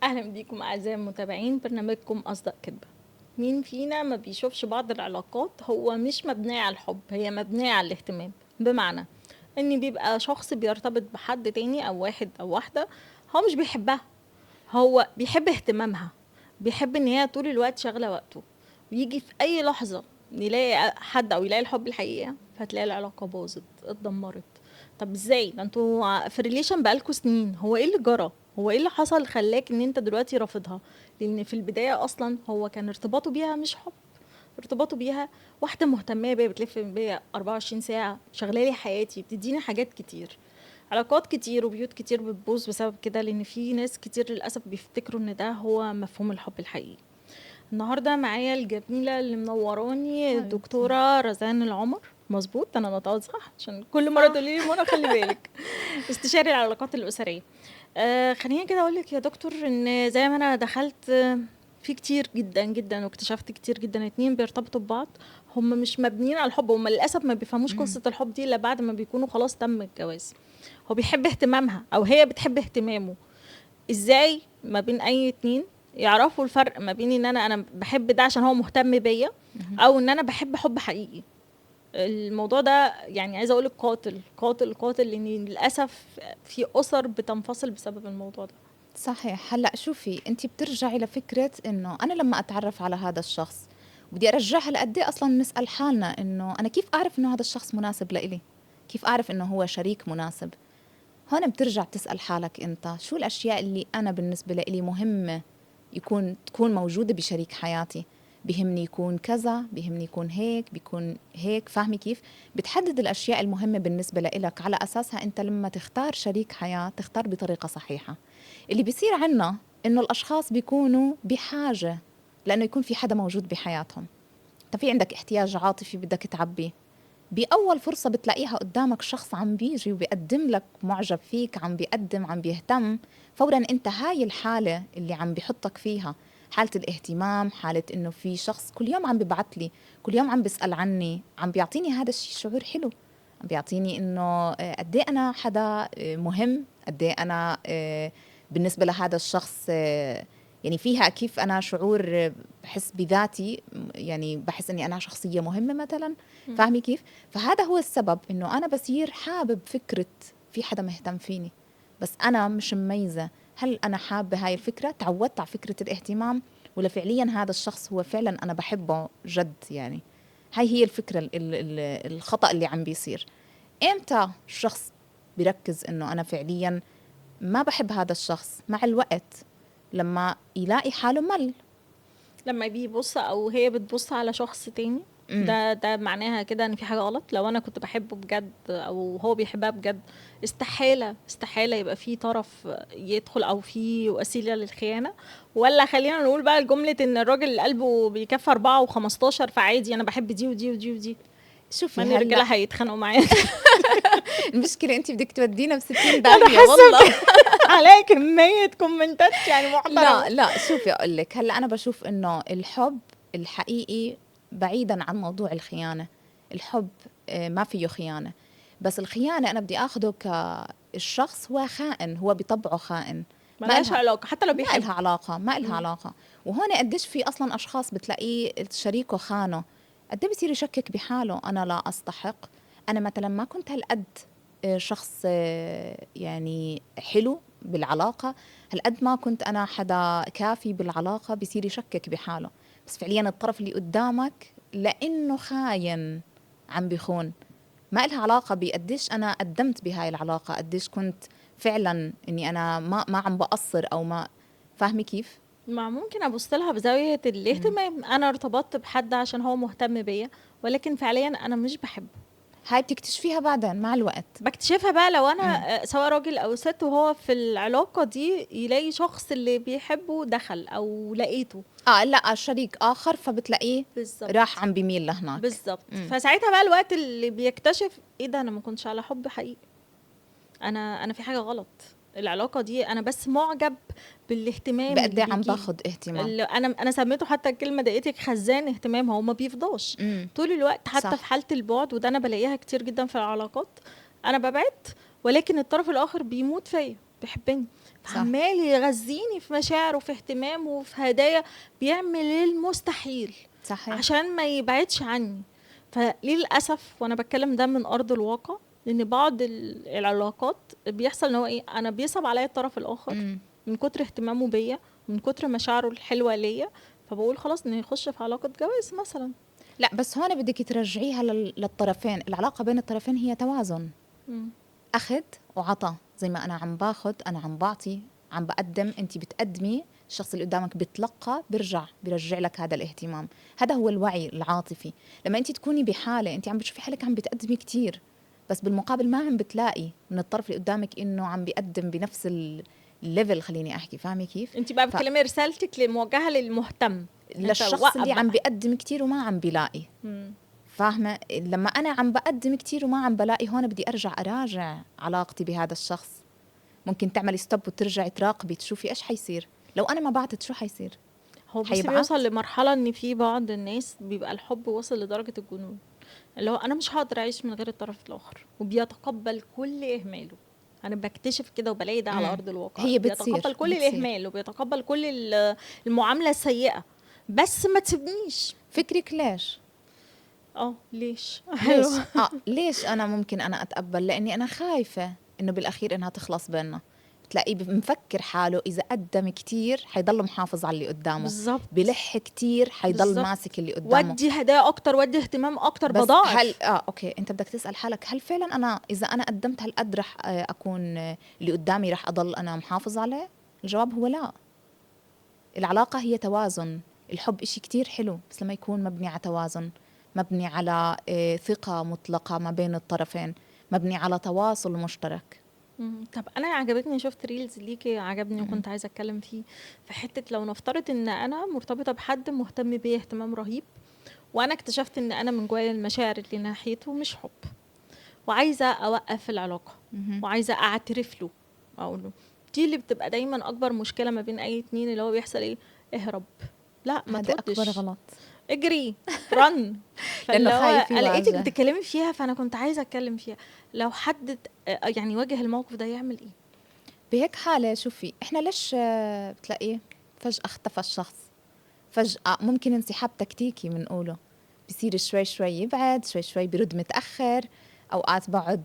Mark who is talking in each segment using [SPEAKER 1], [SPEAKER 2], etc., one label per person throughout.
[SPEAKER 1] أهلا بيكم أعزائي المتابعين برنامجكم أصدق كدبة. مين فينا ما بيشوفش بعض العلاقات هو مش مبنية على الحب، هي مبنية على الاهتمام. بمعنى ان بيبقى شخص بيرتبط بحد تاني او واحد او واحدة، هو مش بيحبها، هو بيحب اهتمامها، بيحب ان هي طول الوقت شاغلة وقته، ويجي في اي لحظة يلاقي حد او يلاقي الحب الحقيقي فتلاقي العلاقة باظت اتدمرت. طب ازاي ده انتوا في ريليشن بقالكوا سنين؟ هو ايه اللي جرى؟ هو ايه اللي حصل خلاك ان انت دلوقتي رافضها؟ لان في البداية اصلا هو كان ارتباطه بيها مش حب، ارتباطه بيها واحدة مهتمة بيا، بتلف بيا 24 ساعة، شغلالي حياتي، بتديني حاجات كتير. علاقات كتير وبيوت كتير بتبوظ بسبب كده، لان في ناس كتير للاسف بيفتكروا ان ده هو مفهوم الحب الحقيقي. النهارده معايا الجميله اللي منوراني
[SPEAKER 2] حبيبتي.
[SPEAKER 1] الدكتوره رزان العمر. مظبوط انا نطقت صح؟ عشان كل مره
[SPEAKER 2] صح.
[SPEAKER 1] تقولي لي منى خلي بالك. استشاري العلاقات الاسريه. خليني كده اقول لك يا دكتور ان زي ما انا دخلت في كتير جدا جدا واكتشفت كتير جدا اتنين بيرتبطوا ببعض هم مش مبنيين على الحب، هم للاسف ما بيفهموش
[SPEAKER 2] إمم.
[SPEAKER 1] قصه الحب دي الا بعد ما بيكونوا خلاص تم الجواز. هو بيحب اهتمامها او هي بتحب اهتمامه. ازاي ما بين اي اتنين يعرفوا الفرق ما بين ان انا بحب ده عشان هو مهتم بيا،
[SPEAKER 2] اهم.
[SPEAKER 1] او ان انا بحب حب حقيقي؟ الموضوع ده يعني عايزه اقول لك قاتل قاتل قاتل، لان للاسف في اسر بتنفصل بسبب الموضوع ده.
[SPEAKER 2] صحيح. هلأ شوفي، أنتِ بترجعي لفكرة إنه أنا لمّا أتعرّف على هذا الشخص بدي أرجّعها لقد إيه أصلًا نسأل حالنا إنه أنا كيف أعرف إنه هذا الشخص مناسب لإلي؟ كيف أعرف إنه هو شريك مناسب؟ هون بترجع تسأل حالك أنت شو الأشياء اللي أنا بالنسبة لإلي مهمة تكون موجودة بشريك حياتي. بيهمني يكون كذا، بيهمني يكون هيك، بيكون هيك. فاهمة كيف؟ بتحدد الأشياء المهمة بالنسبة لإلك، على أساسها أنت لما تختار شريك حياة تختار بطريقة صحيحة. اللي بيصير عنا إنه الأشخاص بيكونوا بحاجة لأنه يكون في حدا موجود بحياتهم. أنت في عندك احتياج عاطفي بدك تعبيه، بأول فرصة بتلاقيها قدامك شخص عم بيجي وبيقدم لك، معجب فيك، عم بيهتم، فورا انت هاي الحالة اللي عم بيحطك فيها، حالة الاهتمام، حالة انه في شخص كل يوم عم ببعت لي، كل يوم عم بيسأل عني، عم بيعطيني هذا الشيء شعور حلو. عم بيعطيني انه قد ايه انا حدا مهم، قد ايه انا بالنسبة لهذا الشخص يعني فيها كيف انا شعور بحس بذاتي، يعني بحس اني انا شخصية مهمة مثلا.
[SPEAKER 1] مم.
[SPEAKER 2] فاهمي كيف؟ فهذا هو السبب إنه أنا بصير حابب فكرة في حدا مهتم فيني، بس أنا مش مميزة هل أنا حابة هاي الفكرة، تعودت على فكرة الاهتمام، ولا فعليا هذا الشخص هو فعلا أنا بحبه جد يعني. هاي هي الفكرة الخطأ اللي عم بيصير. إمتى الشخص بيركز إنه أنا فعليا ما بحب هذا الشخص؟ مع الوقت، لما يلاقي حاله مل.
[SPEAKER 1] لما بيبص او هي بتبص على شخص تاني،
[SPEAKER 2] امم.
[SPEAKER 1] ده معناها كده ان في حاجه غلط. لو انا كنت بحبه بجد او هو بيحبها بجد، استحاله استحاله يبقى في طرف يدخل او في وسيله للخيانه. ولا خلينا نقول بقى جمله ان الراجل اللي قلبه بيكفي 4 و15 فعادي انا بحب دي ودي ودي ودي. ما
[SPEAKER 2] شوفي
[SPEAKER 1] ان الرجاله
[SPEAKER 2] هلا،
[SPEAKER 1] هيتخانقوا معايا.
[SPEAKER 2] المشكلة أنت بدك تودينا بستين
[SPEAKER 1] انا
[SPEAKER 2] داهية والله.
[SPEAKER 1] حاسه عليا كميه كومنتات يعني
[SPEAKER 2] لا
[SPEAKER 1] محترمه.
[SPEAKER 2] لا، شوفي أقول لك، هلا أنا بشوف إنه الحب الحقيقي بعيدا عن موضوع الخيانة. الحب ما فيه خيانة، بس الخيانة أنا بدي أخده كالشخص هو خائن، هو بطبعه خائن. ما
[SPEAKER 1] ملهاش
[SPEAKER 2] إلها
[SPEAKER 1] علاقه حتى لو
[SPEAKER 2] ما
[SPEAKER 1] بيحب.
[SPEAKER 2] إلها علاقة، ما إلها
[SPEAKER 1] مم.
[SPEAKER 2] علاقة. وهون قديش في أصلا أشخاص بتلاقيه شريكه خانه، قد إيه بصير يشكك بحاله، أنا لا أستحق، أنا مثلا ما كنت هالقد شخص يعني حلو بالعلاقة، هالقد ما كنت أنا حدا كافي بالعلاقة، بصير يشكك بحاله. بس فعليا الطرف اللي قدامك لأنه خاين عم بيخون، ما إلها علاقة بقديش أنا قدمت بهاي العلاقة، قديش كنت فعلا إني أنا ما عم بقصر أو ما. فاهمي كيف؟
[SPEAKER 1] ما ممكن ابص لها بزاويه
[SPEAKER 2] مم.
[SPEAKER 1] الاهتمام، انا ارتبطت بحد عشان هو مهتم بيا، ولكن فعليا انا مش بحبه.
[SPEAKER 2] هاي بتكتشفيها بعدين مع الوقت.
[SPEAKER 1] بكتشفها بقى لو
[SPEAKER 2] مم.
[SPEAKER 1] انا سواء راجل او ست وهو في العلاقه دي يلاقي شخص اللي بيحبه دخل او لقيته.
[SPEAKER 2] لا شريك آخر فبتلاقيه راح
[SPEAKER 1] بالظبط.
[SPEAKER 2] عم بيميل لهناك.
[SPEAKER 1] بالظبط،
[SPEAKER 2] مم.
[SPEAKER 1] فساعتها بقى الوقت اللي بيكتشف ايه ده، انا ما كنتش على حب حقيقي، انا في حاجه غلط. العلاقه دي انا بس معجب بالاهتمام
[SPEAKER 2] بقد
[SPEAKER 1] اللي
[SPEAKER 2] إيه عم
[SPEAKER 1] بيجيلي.
[SPEAKER 2] باخد اهتمام.
[SPEAKER 1] اللي انا سميته حتى الكلمه دقيقتك خزان اهتمام، هو ما بيفضاش
[SPEAKER 2] مم.
[SPEAKER 1] طول الوقت حتى في
[SPEAKER 2] صح.
[SPEAKER 1] حاله البعد، وده انا بلاقيها كتير جدا في العلاقات. انا ببعد ولكن الطرف الاخر بيموت فيا، بيحبني.
[SPEAKER 2] صح.
[SPEAKER 1] فعمال يغذيني في مشاعر وفي اهتمام وفي هدايا، بيعمل المستحيل
[SPEAKER 2] صحيح.
[SPEAKER 1] عشان ما يبعدش عني. فللأسف وانا بتكلم ده من ارض الواقع، لان بعض العلاقات بيحصل ان هو ايه، انا بيصعب عليا الطرف الاخر
[SPEAKER 2] مم.
[SPEAKER 1] من كتر اهتمامه بيا، من كتر مشاعره الحلوة ليا، فبقول خلاص انه يخش في علاقة جواز مثلا.
[SPEAKER 2] لا بس هون بدك ترجعيها للطرفين. العلاقة بين الطرفين هي توازن،
[SPEAKER 1] مم.
[SPEAKER 2] أخذ وعطاء. زي ما أنا عم باخذ، أنا عم بعطي، عم بقدم، أنت بتقدمي، الشخص اللي قدامك بتلقى، بيرجع لك هذا الاهتمام. هذا هو الوعي العاطفي. لما أنت تكوني بحالة أنت عم بتشوفي حالك عم بتقدمي كتير، بس بالمقابل ما عم بتلاقي من الطرف اللي قدامك إنه عم بيقدم بنفس الليفل، خليني أحكي، فاهمة كيف؟
[SPEAKER 1] انت بقى بتكلمي رسالتك موجهة للمهتم، انت
[SPEAKER 2] للشخص اللي
[SPEAKER 1] وقف
[SPEAKER 2] عم
[SPEAKER 1] بقى.
[SPEAKER 2] بيقدم كتير وما عم بيلاقي.
[SPEAKER 1] مم.
[SPEAKER 2] فاهمة؟ لما أنا عم بقدم كتير وما عم بلاقي، هون بدي أراجع علاقتي بهذا الشخص. ممكن تعملي ستوب وترجعي تراقبي تشوفي إيش حيصير. لو أنا ما بعتت شو حيصير؟
[SPEAKER 1] هو بصي
[SPEAKER 2] حيبعت.
[SPEAKER 1] بيوصل لمرحلة ان في بعض الناس بيبقى الحب وصل لدرجة الجنون، اللي هو انا مش هقدر اعيش من غير الطرف الاخر، وبيتقبل كل اهماله. انا بكتشف كده وبلاقي ده على
[SPEAKER 2] مم.
[SPEAKER 1] ارض الواقع،
[SPEAKER 2] هي
[SPEAKER 1] بيتقبل كل
[SPEAKER 2] بتصير
[SPEAKER 1] الاهمال وبيتقبل كل المعاملة السيئة، بس ما تسيبنيش.
[SPEAKER 2] فكرك ليش؟
[SPEAKER 1] ليش؟ حلو.
[SPEAKER 2] ليش ليش أنا ممكن أنا أتقبل؟ لأني أنا خايفة إنه بالأخير إنها تخلص بيننا. بتلاقيه مفكر حاله إذا قدم كتير حيضل محافظ على اللي قدامه،
[SPEAKER 1] بالظبط.
[SPEAKER 2] بلح كتير حيضل
[SPEAKER 1] بالظبط.
[SPEAKER 2] ماسك اللي قدامه.
[SPEAKER 1] ودي هدايا اكتر، ودي اهتمام اكتر،
[SPEAKER 2] بس هل
[SPEAKER 1] بضاعف.
[SPEAKER 2] اوكي، انت بدك تسأل حالك هل فعلا انا اذا انا قدمت هالقد رح اكون اللي قدامي رح اضل انا محافظ عليه؟ الجواب هو لا. العلاقة هي توازن. الحب إشي كتير حلو، بس لما يكون مبني على توازن، مبني على ثقة مطلقة ما بين الطرفين، مبني على تواصل مشترك.
[SPEAKER 1] طب انا عجبتني، شفت ريلز ليكي عجبني
[SPEAKER 2] م-
[SPEAKER 1] وكنت عايزه اتكلم فيه. في حته لو نفترض ان انا مرتبطه بحد مهتم بيا اهتمام رهيب، وانا اكتشفت ان انا من جوايا المشاعر اللي ناحيته مش حب، وعايزه اوقف العلاقه،
[SPEAKER 2] مهم.
[SPEAKER 1] وعايزه اعترف له، اقول له. دي اللي بتبقى دايما اكبر مشكله ما بين اي اتنين، اللي هو بيحصل ايه، اهرب، لا ما
[SPEAKER 2] هذا أكبر
[SPEAKER 1] تردش،
[SPEAKER 2] غلط.
[SPEAKER 1] اجري، رن.
[SPEAKER 2] لأنه
[SPEAKER 1] فاللي هو
[SPEAKER 2] خايف
[SPEAKER 1] لقيتك
[SPEAKER 2] يواجه.
[SPEAKER 1] بتتكلمي فيها، فانا كنت عايزه اتكلم فيها. لو حد يعني واجه الموقف ده يعمل ايه؟
[SPEAKER 2] بهيك حالة شوفي، إحنا ليش بتلاقيه فجأة اختفى الشخص، فجأة ممكن انسحاب تكتيكي بنقوله، بصير شوي شوي يبعد، شوي شوي بيرد متأخر. أوقات بعد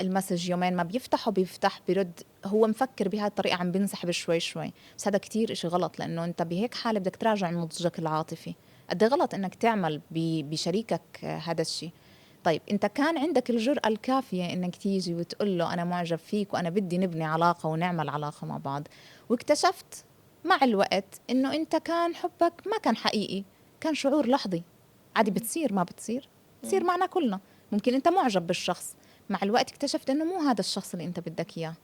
[SPEAKER 2] المسج يومين ما بيفتح وبيفتح بيرد، هو مفكر بهاي الطريقة عم بينسحب شوي شوي. بس هذا كتير إشي غلط، لأنه أنت بهيك حالة بدك تراجع نضجك العاطفي. قد إيه غلط إنك تعمل بشريكك هذا الشيء. طيب أنت كان عندك الجرأة الكافية إنك تيجي وتقول له أنا معجب فيك وأنا بدي نبني علاقة ونعمل علاقة مع بعض، واكتشفت مع الوقت إنه أنت كان حبك ما كان حقيقي، كان شعور لحظي. عادي، بتصير ما بتصير، بتصير معنا كلنا. ممكن أنت معجب بالشخص، مع الوقت اكتشفت إنه مو هذا الشخص اللي أنت بدك إياه.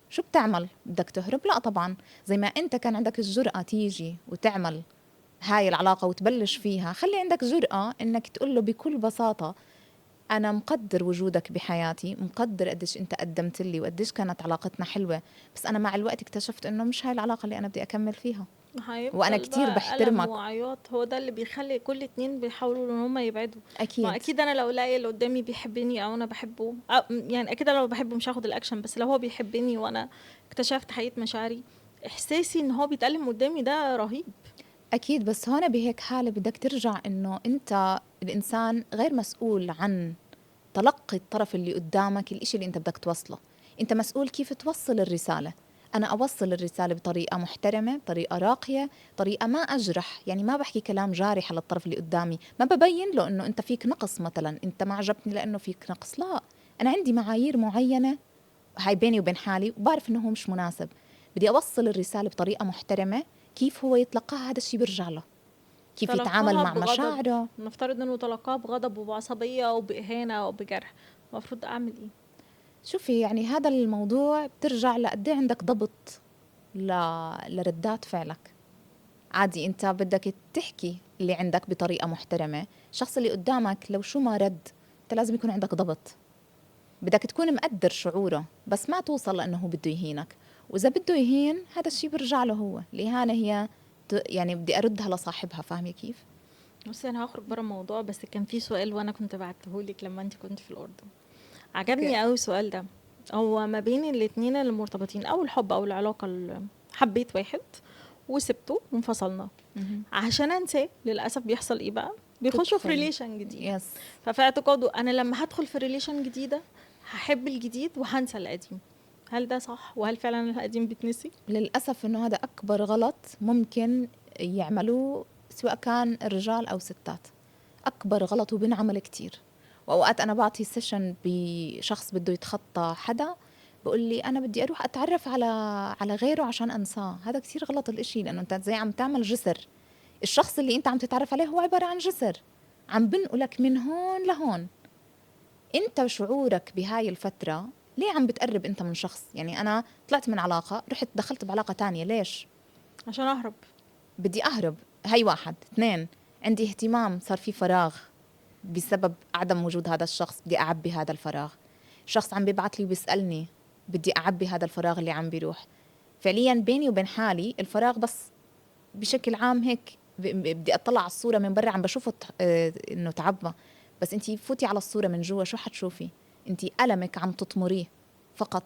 [SPEAKER 2] شو بتعمل؟ بدك تهرب؟ لا طبعا. زي ما أنت كان عندك الجرأة تيجي وتعمل هاي العلاقة وتبلش فيها، خلي عندك جرأة إنك تقول له بكل بساطة أنا مقدر وجودك بحياتي، مقدر قديش أنت قدمت لي وقديش كانت علاقتنا حلوة، بس أنا مع الوقت اكتشفت إنه مش هاي العلاقة اللي أنا بدي أكمل فيها، وأنا
[SPEAKER 1] هيفضل
[SPEAKER 2] كتير
[SPEAKER 1] بقى ألم
[SPEAKER 2] بحترمك.
[SPEAKER 1] وعياط، هو ده اللي بيخلي كل اتنين بيحاولوا ان هما يبعدوا. ما
[SPEAKER 2] أكيد.
[SPEAKER 1] اكيد انا لو لاقي اللي قدامي بيحبني او انا بحبه، يعني اكيد انا لو بحبه مش هاخد الاكشن، بس لو هو بيحبني وانا اكتشفت حقيقة مشاعري، احساسي ان هو بيتألم قدامي ده رهيب.
[SPEAKER 2] أكيد، بس هون بهيك حالة بدك ترجع إنه أنت الإنسان غير مسؤول عن تلقي الطرف اللي قدامك الإشي اللي أنت بدك توصله. أنت مسؤول كيف توصل الرسالة. أنا أوصل الرسالة بطريقة محترمة، بطريقة راقية، طريقة ما أجرح، يعني ما بحكي كلام جارح على الطرف اللي قدامي، ما ببين له إنه أنت فيك نقص، مثلا أنت ما عجبتني لأنه فيك نقص. لا، أنا عندي معايير معينة، هاي بيني وبين حالي، وبعرف إنه هو مش مناسب. بدي أوصل الرسالة بطريقة محترمة. كيف هو يتلقاها هذا الشيء بيرجع له، كيف يتعامل
[SPEAKER 1] تلقاها
[SPEAKER 2] مع
[SPEAKER 1] بغضب،
[SPEAKER 2] مشاعره.
[SPEAKER 1] نفترض انه تلقاها بغضب وبعصبية وبإهانة وبجرح، المفروض اعمل ايه؟
[SPEAKER 2] شوفي يعني هذا الموضوع بترجع لقد عندك ضبط ل... لردات فعلك. عادي انت بدك تحكي اللي عندك بطريقة محترمة، الشخص اللي قدامك لو شو ما رد انت لازم يكون عندك ضبط. بدك تكون مقدر شعوره، بس ما توصل لأنه هو بده يهينك. وإذا بده يهين هذا الشيء بيرجع له هو. الإهانة هي يعني بدي أردها لصاحبها. فاهمة كيف؟
[SPEAKER 1] بصي انا هخرج بره الموضوع، بس كان في سؤال وانا كنت بعتهولك لما انت كنت في الأردن،
[SPEAKER 2] اوكي.
[SPEAKER 1] عجبني قوي السؤال ده. هو ما بين الاتنين اللي مرتبطين او الحب او العلاقة اللي حبيت واحد وسبته وانفصلنا، عشان انساه للاسف بيحصل ايه بقى؟ بيخشوا في
[SPEAKER 2] تدخل.
[SPEAKER 1] ريليشن جديد.
[SPEAKER 2] يس.
[SPEAKER 1] ففي اعتقاده انا لما هدخل في ريليشن جديدة هحب الجديد وهنسى القديم. هل ده صح؟ وهل فعلا القديم بيتنسي؟
[SPEAKER 2] للأسف إنه هذا أكبر غلط ممكن يعملوه سواء كان الرجال أو ستات. أكبر غلط وبنعمل كتير. وأوقات أنا بعطي سيشن بشخص بده يتخطى حدا، بقول لي أنا بدي أروح أتعرف على غيره عشان أنساه. هذا كتير غلط الإشي، لأنه أنت زي عم تعمل جسر. الشخص اللي أنت عم تتعرف عليه هو عبارة عن جسر عم بنقلك من هون لهون. أنت شعورك بهاي الفترة ليه عم بتقرب أنت من شخص؟ يعني أنا طلعت من علاقة، رحت دخلت بعلاقة تانية، ليش؟
[SPEAKER 1] عشان اهرب.
[SPEAKER 2] بدي أهرب. هاي واحد. اثنين، عندي اهتمام، صار في فراغ بسبب عدم وجود هذا الشخص، بدي أعبي هذا الفراغ. شخص عم بيبعت لي وبيسألني، بدي أعبي هذا الفراغ اللي عم بيروح. فعليا بيني وبين حالي الفراغ، بس بشكل عام هيك بدي أطلع على الصورة من برا عم بشوفه إنه تعبى، بس أنتي فوتي على الصورة من جوا شو حتشوفي؟ أنتي ألمك عم تطمريه فقط.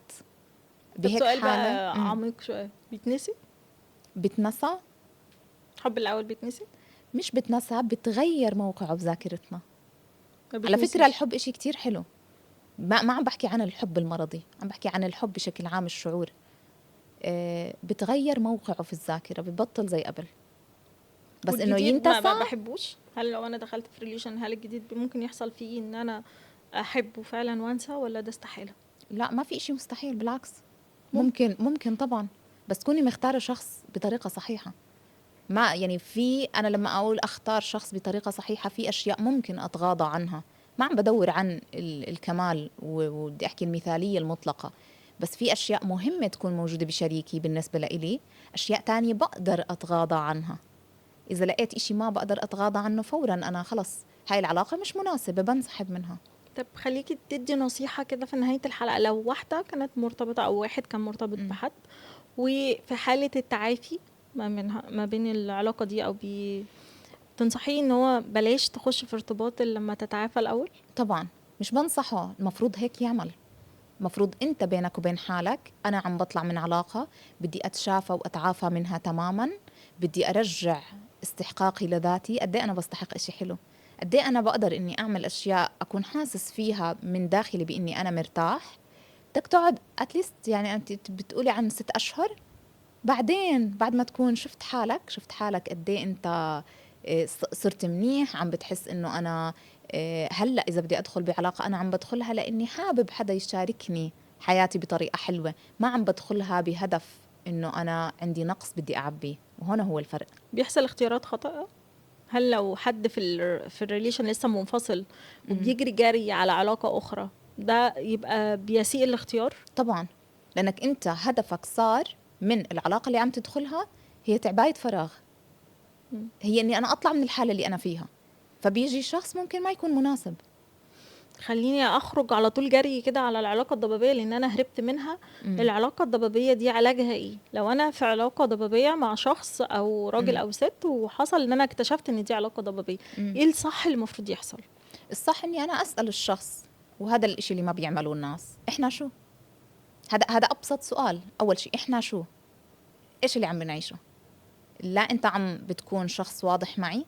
[SPEAKER 1] طب
[SPEAKER 2] بهيك
[SPEAKER 1] سؤال
[SPEAKER 2] حالة
[SPEAKER 1] بقى عميق شوية، بيتنسي؟
[SPEAKER 2] بتنسى.
[SPEAKER 1] الحب الاول بيتنسي؟
[SPEAKER 2] مش بتنسى، بتغير موقعه بذاكرتنا.
[SPEAKER 1] ما
[SPEAKER 2] على فكرة
[SPEAKER 1] بيتنسيش.
[SPEAKER 2] الحب إشي كتير حلو. ما عم بحكي عن الحب المرضي، عم بحكي عن الحب بشكل عام، الشعور. بتغير موقعه في الذاكرة، ببطل زي قبل. بس إنه
[SPEAKER 1] والجديد ما
[SPEAKER 2] ينتسى.
[SPEAKER 1] بحبوش؟ هل لو انا دخلت في ريليشن هل الجديد ممكن يحصل فيه ان انا احبه فعلا وانسى، ولا ده استحالة؟
[SPEAKER 2] لا، ما في إشي مستحيل، بالعكس.
[SPEAKER 1] ممكن.
[SPEAKER 2] ممكن طبعا، بس تكوني مختارة شخص بطريقة صحيحة. ما يعني أنا لما أقول أختار شخص بطريقة صحيحة، في أشياء ممكن أتغاضى عنها. ما عم بدور عن الكمال ودي أحكي المثالية المطلقة، بس في أشياء مهمة تكون موجودة بشريكي بالنسبة لإلي. أشياء تانية بقدر أتغاضى عنها. إذا لقيت إشي ما بقدر أتغاضى عنه، فوراً أنا خلص هاي العلاقة مش مناسبة، بنسحب منها.
[SPEAKER 1] طب خليكي تدي نصيحة كده في نهاية الحلقة، لو واحدة كانت مرتبطة او واحد كان مرتبط بحد وفي حالة التعافي ما بين العلاقة دي تنصحيه ان هو بلاش تخش في ارتباط إلا لما تتعافى الاول؟
[SPEAKER 2] طبعاً مش بنصحه، المفروض هيك يعمل. مفروض انت بينك وبين حالك، انا عم بطلع من علاقة، بدي اتشافى واتعافى منها تماما، بدي ارجع استحقاقي لذاتي. قد ايه انا بستحق اشي حلو، قد ايه انا بقدر اني اعمل اشياء اكون حاسس فيها من داخلي باني انا مرتاح. بدك تقعد اتليست، يعني انت بتقولي عن 6 اشهر، بعدين بعد ما تكون شفت حالك قد ايه انت صرت منيح، عم بتحس انه انا هلا اذا بدي ادخل بعلاقه انا عم بدخلها لاني حابب حدا يشاركني حياتي بطريقه حلوه، ما عم بدخلها بهدف انه انا عندي نقص بدي اعبيه. وهنا هو الفرق.
[SPEAKER 1] بيحصل اختيارات خاطئة؟ هل لو حد في الريليشن لسه منفصل وبيجري جري على علاقة أخرى، ده يبقى بيسيء الاختيار؟
[SPEAKER 2] طبعا، لانك انت هدفك صار من العلاقه اللي عم تدخلها هي تعباية فراغ، هي اني انا اطلع من الحاله اللي انا فيها، فبيجي شخص ممكن ما يكون مناسب.
[SPEAKER 1] خليني أخرج على طول جري كده على العلاقة الضبابية لأن أنا هربت منها. العلاقة الضبابية دي علاجها إيه؟ لو أنا في علاقة ضبابية مع شخص أو راجل أو ست وحصل إن أنا اكتشفت إن دي علاقة ضبابية، إيه الصح اللي المفروض يحصل؟
[SPEAKER 2] الصح اني انا اسال الشخص، وهذا الاشي اللي ما بيعملوه الناس. احنا شو؟ هذا ابسط سؤال. اول شيء احنا شو؟ ايش اللي عم بنعيشه؟ لا، انت عم بتكون شخص واضح معي.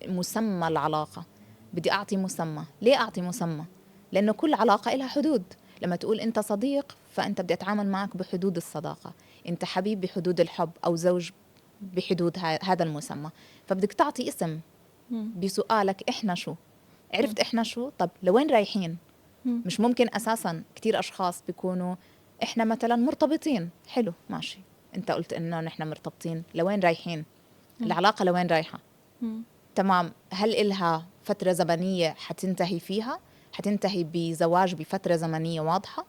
[SPEAKER 2] مسمى العلاقة، بدي اعطي مسمى. ليه اعطي مسمى؟ لانه كل علاقة لها حدود. لما تقول انت صديق، فانت بدي اتعامل معك بحدود الصداقة. انت حبيب بحدود الحب، او زوج بحدود هذا المسمى. فبدك تعطي اسم بسؤالك احنا شو. عرفت احنا شو؟ طب لوين رايحين؟ مش ممكن اساسا كتير اشخاص بيكونوا احنا مثلا مرتبطين، حلو ماشي، انت قلت انه نحن مرتبطين، لوين رايحين؟ العلاقة لوين رايحة؟ تمام، هل إلها فترة زمنية حتنتهي فيها؟ حتنتهي بزواج بفترة زمنية واضحة؟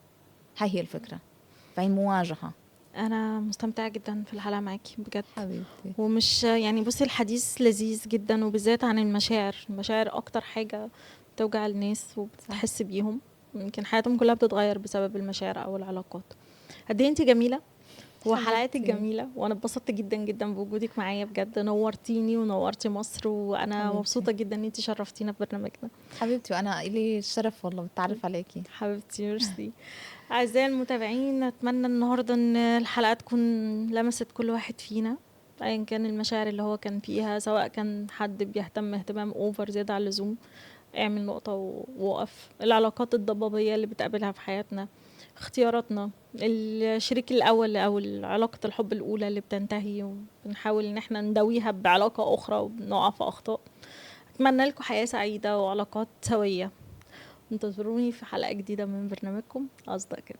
[SPEAKER 2] هاي هي الفكرة. فهي مواجهة.
[SPEAKER 1] أنا مستمتعة جدا في الحلقة معاكي بجد.
[SPEAKER 2] حبيبتي.
[SPEAKER 1] ومش يعني بصي الحديث لذيذ جدا، وبالذات عن المشاعر أكتر حاجة بتوجع الناس وبتحس بيهم، يمكن حياتهم كلها بتتغير بسبب المشاعر أو العلاقات. قد ايه انتي جميلة وحلقاتك جميلة، وانا اتبسطت جدا جدا بوجودك معايا بجد. نورتيني ونورتي مصر، وانا
[SPEAKER 2] حبيبتي.
[SPEAKER 1] مبسوطة جدا ان انتي شرفتينا في برنامجنا.
[SPEAKER 2] حبيبتي، وأنا إلي الشرف والله بالتعرف عليكي.
[SPEAKER 1] حبيبتي ميرسي. أعزائي المتابعين، أتمنى النهاردة إن الحلقة تكون لمست كل واحد فينا أيا كان المشاعر اللي هو كان فيها، سواء كان حد بيهتم اهتمام أوفر زيادة عن اللزوم، اعمل نقطة ووقف. العلاقات الضبابية اللي بتقابلها في حياتنا، اختياراتنا، الشريك الأول أو علاقة الحب الأولى اللي بتنتهي وبنحاول إن احنا نداويها بعلاقة أخرى وبنقع في أخطاء. أتمنى لكم حياة سعيدة وعلاقات سوية. انتظروني في حلقة جديدة من برنامجكم أصدق كده.